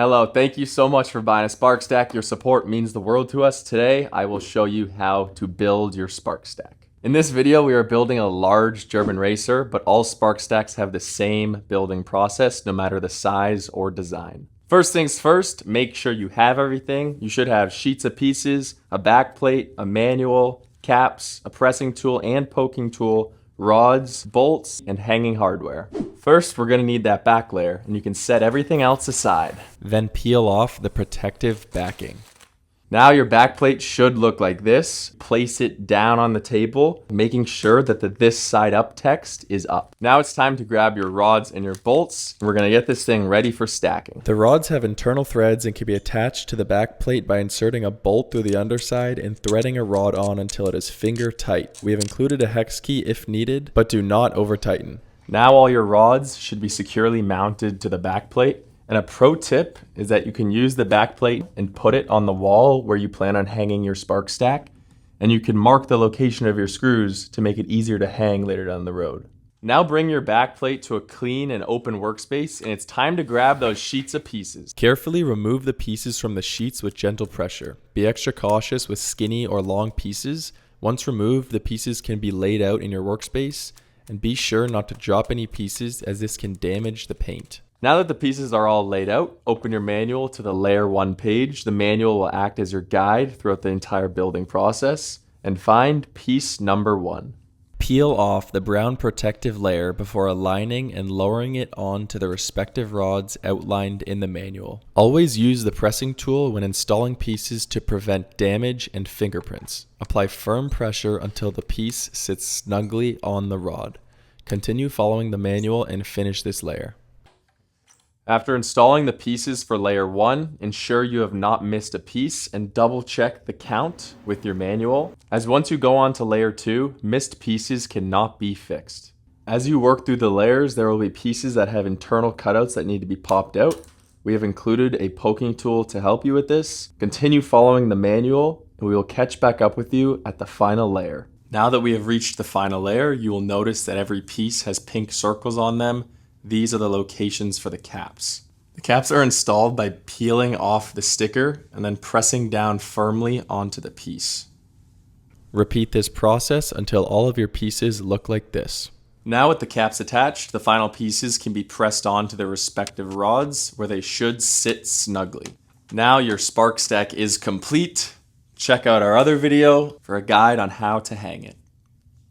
Hello, thank you so much for buying a SparkStack. Your support means the world to us. Today, I will show you how to build your SparkStack. In this video, we are building a large German racer, but all SparkStacks have the same building process, no matter the size or design. First things first, make sure you have everything. You should have sheets of pieces, a backplate, a manual, caps, a pressing tool and poking tool, rods, bolts, and hanging hardware. First, we're gonna need that back layer, and you can set everything else aside. Then peel off the protective backing. Now your backplate should look like this. Place it down on the table, making sure that the "this side up" text is up. Now it's time to grab your rods and your bolts. We're gonna get this thing ready for stacking. The rods have internal threads and can be attached to the backplate by inserting a bolt through the underside and threading a rod on until it is finger tight. We have included a hex key if needed, but do not over tighten. Now all your rods should be securely mounted to the backplate. And a pro tip is that you can use the backplate and put it on the wall where you plan on hanging your SparkStack, and you can mark the location of your screws to make it easier to hang later down the road. Now bring your backplate to a clean and open workspace, and it's time to grab those sheets of pieces. Carefully remove the pieces from the sheets with gentle pressure. Be extra cautious with skinny or long pieces. Once removed, the pieces can be laid out in your workspace, and be sure not to drop any pieces as this can damage the paint. Now that the pieces are all laid out, open your manual to the Layer 1 page. The manual will act as your guide throughout the entire building process. And find piece number 1. Peel off the brown protective layer before aligning and lowering it onto the respective rods outlined in the manual. Always use the pressing tool when installing pieces to prevent damage and fingerprints. Apply firm pressure until the piece sits snugly on the rod. Continue following the manual and finish this layer. After installing the pieces for Layer 1, ensure you have not missed a piece and double check the count with your manual, as once you go on to Layer 2, missed pieces cannot be fixed. As you work through the layers, there will be pieces that have internal cutouts that need to be popped out. We have included a poking tool to help you with this. Continue following the manual, and we will catch back up with you at the final layer. Now that we have reached the final layer, you will notice that every piece has pink circles on them. These are the locations for the caps. The caps are installed by peeling off the sticker and then pressing down firmly onto the piece. Repeat this process until all of your pieces look like this. Now with the caps attached, the final pieces can be pressed onto their respective rods where they should sit snugly. Now your SparkStack is complete. Check out our other video for a guide on how to hang it.